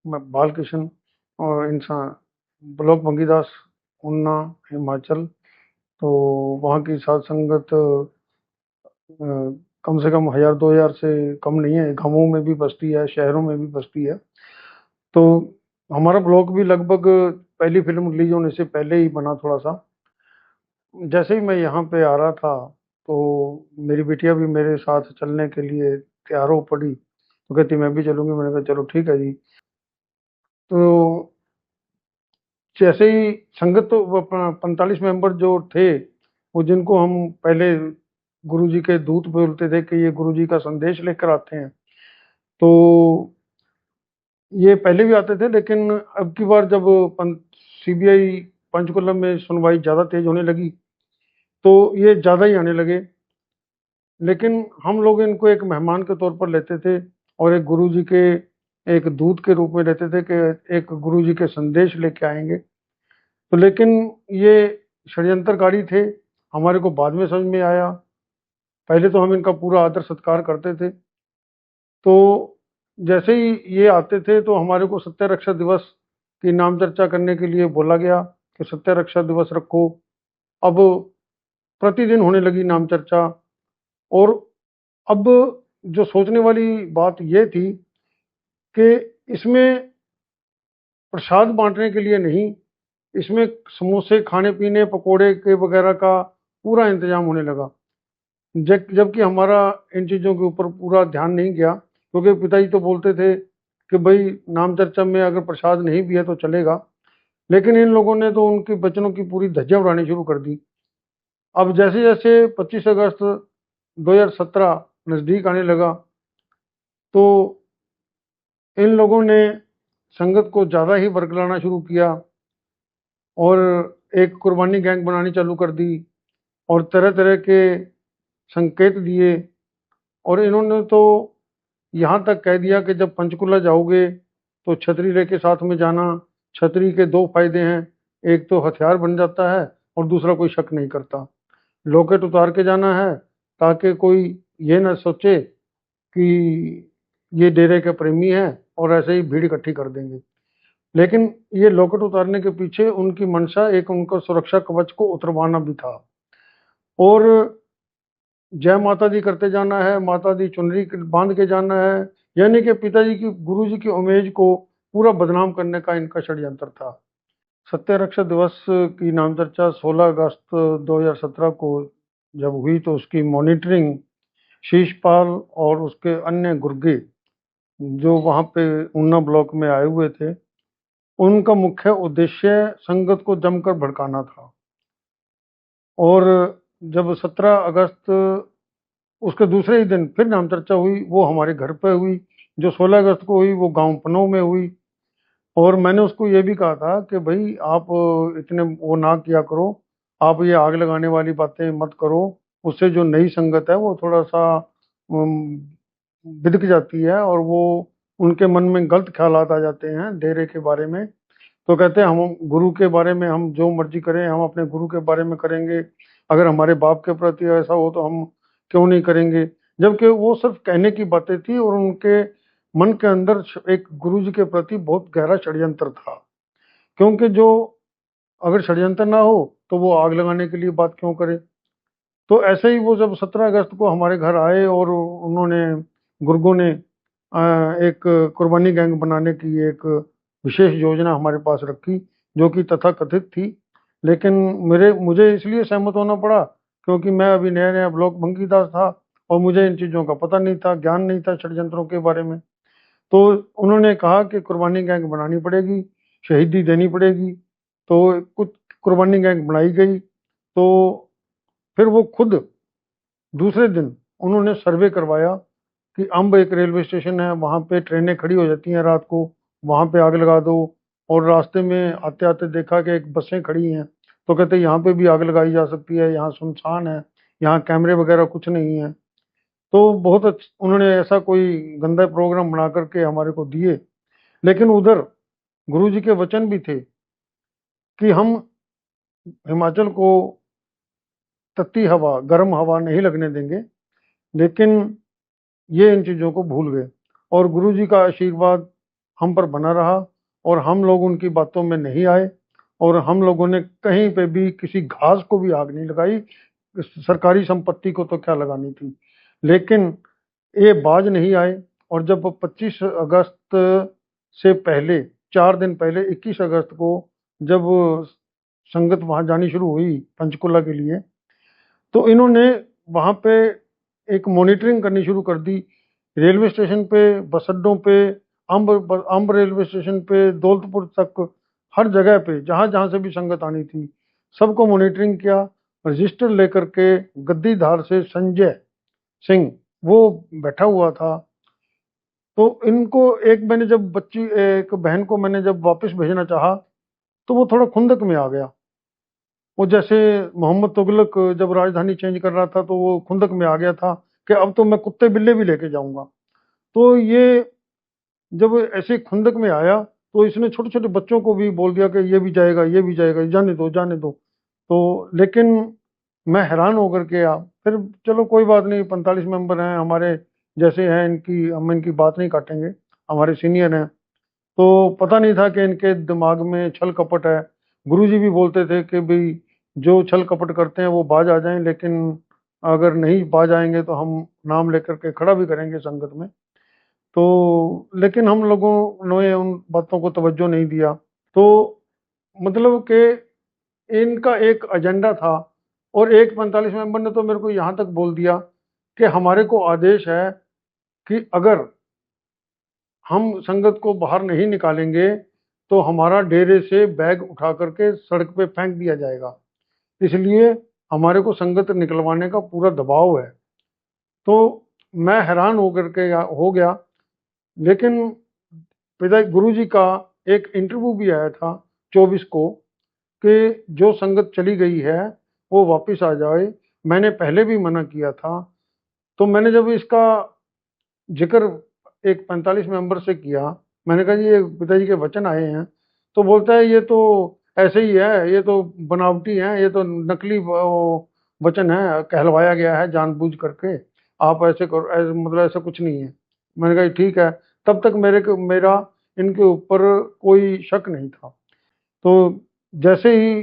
बालकृष्ण और इंसान ब्लॉक बंगीदास, उन्ना, हिमाचल। तो वहाँ की साध संगत कम से कम 1000-2000 से कम नहीं है। गांवों में भी बसती है, शहरों में भी बसती है। तो हमारा ब्लॉग भी लगभग पहली फिल्म रिलीज होने से पहले ही बना थोड़ा सा। जैसे ही मैं यहाँ पे आ रहा था तो मेरी बिटिया भी मेरे साथ चलने के लिए तैयार हो पड़ी, तो कहती मैं भी चलूंगी। मैंने कहा चलो ठीक है जी। तो जैसे ही संगत तो 45 मेंबर जो थे, वो जिनको हम पहले गुरुजी के दूत बोलते थे कि ये गुरुजी का संदेश लेकर आते हैं, तो ये पहले भी आते थे। लेकिन अब की बार जब सीबीआई पंचकुला में सुनवाई ज़्यादा तेज होने लगी तो ये ज़्यादा ही आने लगे। लेकिन हम लोग इनको एक मेहमान के तौर पर लेते थे और एक गुरुजी के एक दूत के रूप में लेते थे कि एक गुरुजी के संदेश लेके आएंगे। तो लेकिन ये षड्यंत्रकारी थे, हमारे को बाद में समझ में आया। पहले तो हम इनका पूरा आदर सत्कार करते थे। तो जैसे ही ये आते थे तो हमारे को सत्य रक्षा दिवस की नाम चर्चा करने के लिए बोला गया कि सत्य रक्षा दिवस रखो। अब प्रतिदिन होने लगी नाम चर्चा। और अब जो सोचने वाली बात ये थी कि इसमें प्रसाद बांटने के लिए नहीं, इसमें समोसे खाने पीने पकोड़े के वगैरह का पूरा इंतजाम होने लगा। जबकि हमारा इन चीज़ों के ऊपर पूरा ध्यान नहीं गया, क्योंकि पिताजी तो बोलते थे कि भाई नाम चर्चा में अगर प्रसाद नहीं भी है तो चलेगा। लेकिन इन लोगों ने तो उनके बच्चों की पूरी धज्जियां उड़ानी शुरू कर दी। अब जैसे जैसे 25 अगस्त 2017 नज़दीक आने लगा तो इन लोगों ने संगत को ज़्यादा ही बरगलाना शुरू किया और एक कुर्बानी गैंग बनानी चालू कर दी और तरह तरह के संकेत दिए। और इन्होंने तो यहाँ तक कह दिया कि जब पंचकुला जाओगे तो छतरी लेके साथ में जाना। छतरी के दो फायदे हैं, एक तो हथियार बन जाता है और दूसरा कोई शक नहीं करता। लॉकेट उतार के जाना है ताकि कोई ये ना सोचे कि ये डेरे के प्रेमी हैं और ऐसे ही भीड़ इकट्ठी कर देंगे। लेकिन ये लॉकेट उतारने के पीछे उनकी मंशा एक उनका सुरक्षा कवच को उतरवाना भी था। और जय माता दी करते जाना है, माता दी चुनरी बांध के जाना है, यानी कि पिताजी की गुरुजी की इमेज को पूरा बदनाम करने का इनका षड्यंत्र था। सत्य रक्षा दिवस की नाम चर्चा 16 अगस्त 2017 को जब हुई तो उसकी मॉनिटरिंग शीशपाल और उसके अन्य गुर्गे जो वहाँ पे ऊना ब्लॉक में आए हुए थे, उनका मुख्य उद्देश्य संगत को जमकर भड़काना था। और जब 17 अगस्त उसके दूसरे ही दिन फिर नाम चर्चा हुई, वो हमारे घर पे हुई। जो 16 अगस्त को हुई वो गांव पनोह में हुई। और मैंने उसको ये भी कहा था कि भाई आप इतने वो ना किया करो, आप ये आग लगाने वाली बातें मत करो, उससे जो नई संगत है वो थोड़ा सा बिदक जाती है और वो उनके मन में गलत ख्यालात आ जाते हैं डेरे के बारे में। तो कहते हैं हम गुरु के बारे में हम जो मर्जी करें, हम अपने गुरु के बारे में करेंगे, अगर हमारे बाप के प्रति ऐसा हो तो हम क्यों नहीं करेंगे। जबकि वो सिर्फ कहने की बातें थी और उनके मन के अंदर एक गुरु जी के प्रति बहुत गहरा षड्यंत्र था। क्योंकि जो अगर षड्यंत्र ना हो तो वो आग लगाने के लिए बात क्यों करे। तो ऐसे ही वो जब 17 अगस्त को हमारे घर आए और उन्होंने गुर्गों ने एक कुर्बानी गैंग बनाने की एक विशेष योजना हमारे पास रखी, जो कि तथाकथित थी। लेकिन मेरे मुझे इसलिए सहमत होना पड़ा क्योंकि मैं अभी नया नया ब्लॉक बंकीदास था और मुझे इन चीज़ों का पता नहीं था, ज्ञान नहीं था षड्यंत्रों के बारे में। तो उन्होंने कहा कि कुर्बानी गैंग बनानी पड़ेगी, शहीदी देनी पड़ेगी। तो कुछ कुर्बानी गैंग बनाई गई। तो फिर वो खुद दूसरे दिन उन्होंने सर्वे करवाया कि अम्ब एक रेलवे स्टेशन है, वहाँ पे ट्रेनें खड़ी हो जाती हैं रात को, वहाँ पे आग लगा दो। और रास्ते में आते आते देखा कि एक बसें खड़ी हैं, तो कहते यहाँ पे भी आग लगाई जा सकती है, यहाँ सुनसान है, यहाँ कैमरे वगैरह कुछ नहीं है। तो बहुत उन्होंने ऐसा कोई गंदा प्रोग्राम बना करके हमारे को दिए। लेकिन उधर गुरु जी के वचन भी थे कि हम हिमाचल को तत्ती हवा, गर्म हवा नहीं लगने देंगे। लेकिन ये इन चीज़ों को भूल गए और गुरु जी का आशीर्वाद हम पर बना रहा और हम लोग उनकी बातों में नहीं आए और हम लोगों ने कहीं पे भी किसी घास को भी आग नहीं लगाई। सरकारी संपत्ति को तो क्या लगानी थी, लेकिन ये बाज नहीं आए। और जब 25 अगस्त से पहले 4 दिन पहले 21 अगस्त को जब संगत वहां जानी शुरू हुई पंचकुला के लिए, तो इन्होंने वहां पे एक मॉनिटरिंग करनी शुरू कर दी। रेलवे स्टेशन पे, बस अड्डों पे, अम्ब रेलवे स्टेशन पे, दौलतपुर तक, हर जगह पे जहां जहां से भी संगत आनी थी सबको मॉनिटरिंग किया। रजिस्टर लेकर के गद्दीधार से संजय सिंह वो बैठा हुआ था। तो इनको मैंने जब एक बहन को मैंने जब वापस भेजना चाहा तो वो थोड़ा खुंदक में आ गया। वो जैसे मोहम्मद तुगलक जब राजधानी चेंज कर रहा था तो वो खुंदक में आ गया था कि अब तो मैं कुत्ते बिल्ले भी लेके जाऊंगा। तो ये जब ऐसे खुंदक में आया तो इसने छोटे छोटे बच्चों को भी बोल दिया कि ये भी जाएगा, ये भी जाएगा, जाने दो जाने दो। तो लेकिन मैं हैरान होकर के फिर चलो कोई बात नहीं, 45 मेंबर हैं हमारे जैसे हैं, इनकी हम इनकी बात नहीं काटेंगे, हमारे सीनियर हैं। तो पता नहीं था कि इनके दिमाग में छल कपट है। गुरुजी भी बोलते थे कि भाई जो छल कपट करते हैं वो बाज आ जाएं, लेकिन अगर नहीं बाज आएंगे तो हम नाम लेकर के खड़ा भी करेंगे संगत में। तो लेकिन हम लोगों ने उन बातों को तवज्जो नहीं दिया। तो मतलब कि इनका एक एजेंडा था। और एक 45 मेंबर ने तो मेरे को यहाँ तक बोल दिया कि हमारे को आदेश है कि अगर हम संगत को बाहर नहीं निकालेंगे तो हमारा डेरे से बैग उठा करके सड़क पे फेंक दिया जाएगा, इसलिए हमारे को संगत निकलवाने का पूरा दबाव है। तो मैं हैरान होकर के हो गया। लेकिन पिता गुरु जी का एक इंटरव्यू भी आया था 24 को कि जो संगत चली गई है वो वापस आ जाए। मैंने पहले भी मना किया था। तो मैंने जब इसका जिक्र एक 45 मेंबर से किया, मैंने कहा जी ये पिताजी के वचन आए हैं, तो बोलता है ये तो ऐसे ही है, ये तो बनावटी है, ये तो नकली वचन है, कहलवाया गया है जानबूझ करके, आप ऐसे करो, मतलब ऐसा कुछ नहीं है। मैंने कहा ठीक है। तब तक मेरा इनके ऊपर कोई शक नहीं था। तो जैसे ही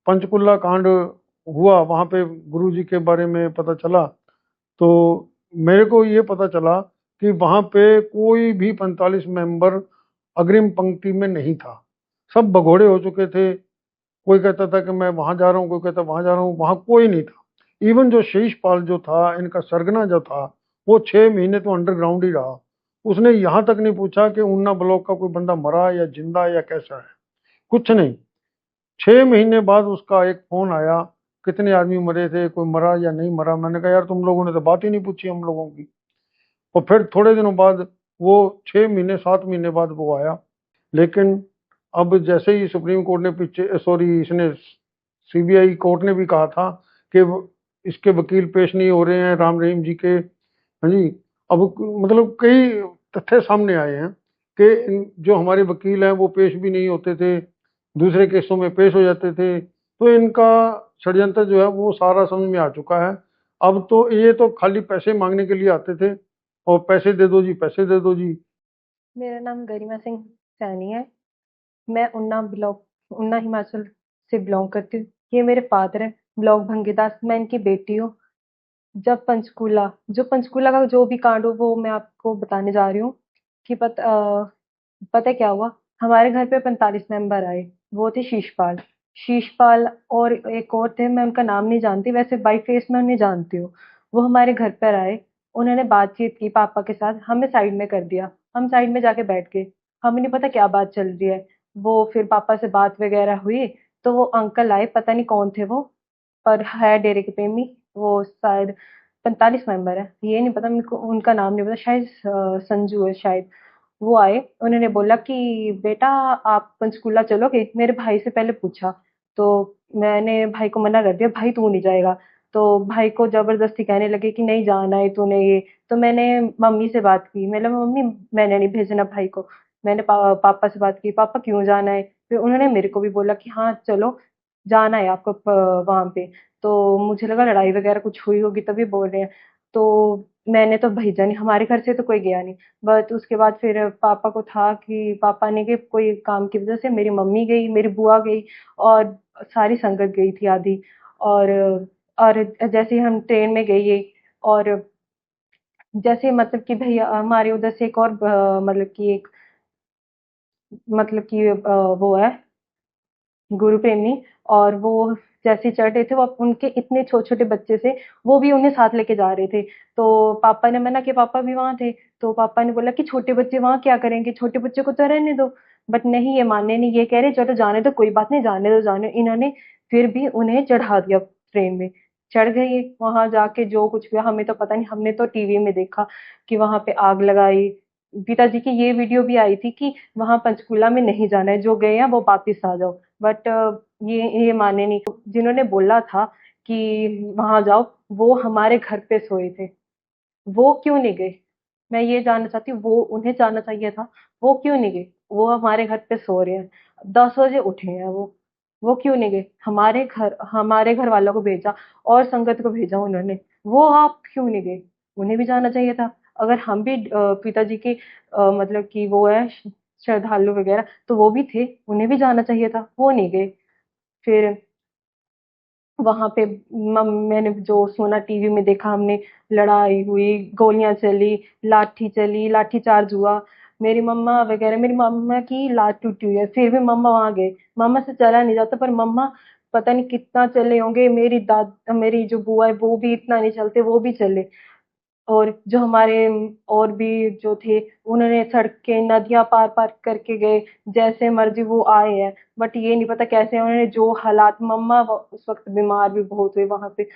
पंचकुला कांड हुआ, वहां पे गुरु जी के बारे में पता चला, तो मेरे को ये पता चला कि वहां पे कोई भी 45 मेंबर अग्रिम पंक्ति में नहीं था। सब भगोड़े हो चुके थे। कोई कहता था कि मैं वहां जा रहा हूँ, कोई कहता वहां जा रहा हूँ, वहां कोई नहीं था। इवन जो शेष पाल जो था, इनका सरगना जो था, वो 6 महीने तो अंडरग्राउंड ही रहा। उसने यहाँ तक नहीं पूछा कि ऊना ब्लॉक का कोई बंदा मरा या जिंदा या कैसा है, कुछ नहीं। 6 महीने बाद उसका एक फोन आया, कितने आदमी मरे थे, कोई मरा या नहीं मरा। मैंने कहा यार तुम लोगों ने तो बात ही नहीं पूछी हम लोगों की। और फिर थोड़े दिनों बाद वो 6 महीने 7 महीने बाद वो आया। लेकिन अब जैसे ही सुप्रीम कोर्ट ने पीछे, सॉरी, इसने सीबीआई कोर्ट ने भी कहा था कि इसके वकील पेश नहीं हो रहे हैं राम रहीम जी के। हाँ जी। अब मतलब कई तथ्य सामने आए हैं कि जो हमारे वकील हैं वो पेश भी नहीं होते थे, दूसरे केसों में पेश हो जाते थे। तो इनका षड्यंत्र जो है वो सारा समझ में आ चुका है। अब तो ये तो खाली पैसे मांगने के लिए आते थे, और पैसे दे दो जी, पैसे दे दो जी। मेरा नाम गरिमा सिंह सैनी है। मैं उन्ना हिमाचल से बिलोंग करती हूँ। ये मेरे फादर हैं, ब्लॉक भंगीदास। मैं इनकी बेटी हूँ। जब पंचकूला का जो भी कांड हो वो मैं आपको बताने जा रही हूँ कि पता है क्या हुआ। हमारे घर पे 45 मेंबर आए। वो थे शीशपाल, और एक और थे, मैं उनका नाम नहीं जानती, वैसे बाई फेस मैं उन्हें जानती हूँ। वो हमारे घर पर आए। उन्होंने बातचीत की पापा के साथ, हमें साइड में कर दिया। हम साइड में जाके बैठ गए। हमें नहीं पता क्या बात चल रही है। वो फिर पापा से बात वगैरह हुई। तो वो अंकल आए, पता नहीं कौन थे वो, पर है डेरे के प्रेमी। वो शायद 45 मेंबर है, ये नहीं पता मेरे को, उनका नाम नहीं पता, शायद संजू है शायद। वो आए, उन्होंने बोला कि बेटा आप पंचकूला चलोगे? मेरे भाई से पहले पूछा। तो मैंने भाई को मना कर दिया, भाई तू नहीं जाएगा। तो भाई को जबरदस्ती कहने लगे कि नहीं जाना है तूने ये। तो मैंने मम्मी से बात की, मैंने मम्मी मैंने नहीं भेजना भाई को। मैंने पापा से बात की, पापा क्यों जाना है? फिर उन्होंने मेरे को भी बोला कि हाँ चलो, जाना है आपको वहां पे। तो मुझे लगा लड़ाई वगैरह कुछ हुई होगी तभी बोल रहे हैं। तो मैंने तो भेजा नहीं, हमारे घर से तो कोई गया नहीं। बट उसके बाद फिर पापा को था कि पापा ने कि कोई काम की वजह से मेरी मम्मी गई, मेरी बुआ गई और सारी संगत गई थी आधी। और और जैसे ही हम ट्रेन में गए और जैसे मतलब कि भैया हमारे उधर से एक और मतलब कि एक मतलब कि वो है गुरु प्रेमी, और वो जैसे ही चढ़ रहे थे वो उनके इतने छोटे छोटे बच्चे से वो भी उन्हें साथ लेके जा रहे थे। तो पापा ने मना किया, पापा भी वहां थे। तो पापा ने बोला कि छोटे बच्चे वहां क्या करेंगे, छोटे बच्चे को तो रहने दो। बट नहीं, ये मानने नहीं, ये कह रहे चलो जाने दो, कोई बात नहीं, जाने दो जाने। इन्होंने फिर भी उन्हें चढ़ा दिया ट्रेन में। चढ़ गई, वहां जाके जो कुछ हुआ हमें तो पता नहीं, हमने तो टीवी में देखा कि वहां पे आग लगाई। पिताजी की ये वीडियो भी आई थी कि वहां पंचकूला में नहीं जाना है, जो गए हैं वो वापिस आ जाओ। बट ये माने नहीं। जिन्होंने बोला था कि वहां जाओ, वो हमारे घर पे सोए थे, वो क्यों नहीं गए? मैं ये जानना चाहती हूँ, वो उन्हें जाना चाहिए था, वो क्यों नहीं गए? वो हमारे घर पे सो रहे हैं, 10 बजे उठे हैं वो क्यों नहीं गए? हमारे घर वालों को भेजा और संगत को भेजा उन्होंने, वो आप क्यों नहीं गए? उन्हें भी जाना चाहिए था। अगर हम भी पिताजी के मतलब कि वो है श्रद्धालु वगैरह, तो वो भी थे, उन्हें भी जाना चाहिए था, वो नहीं गए। फिर वहां पे मैंने जो सुना, टीवी में देखा हमने, लड़ाई हुई, गोलियां चली, लाठी चली, लाठी चार्ज हुआ। मेरी मम्मा वगैरह, मेरी मम्मा की लात टूटी हुई है, फिर भी मम्मा वहां गए। मम्मा से चला नहीं जाता, पर मम्मा पता नहीं कितना चले होंगे। मेरी जो बुआ है वो भी इतना नहीं चलते, वो भी चले। और जो हमारे और भी जो थे, उन्होंने सड़कें नदियां पार पार करके गए, जैसे मर्जी वो आए हैं। बट ये नहीं पता कैसे उन्होंने जो हालात, मम्मा उस वक्त बीमार भी बहुत हुए वहां पे,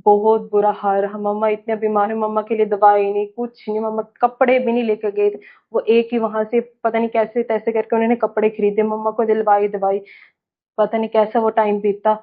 बहुत बुरा हाल रहा। मम्मा इतने बीमार हुए, मम्मा के लिए दवाई नहीं, कुछ नहीं, मम्मा कपड़े भी नहीं लेकर गए थे। वो एक ही वहां से पता नहीं कैसे तैसे करके उन्होंने कपड़े खरीदे, मम्मा को दिलवाई दवाई। पता नहीं कैसा वो टाइम बीता।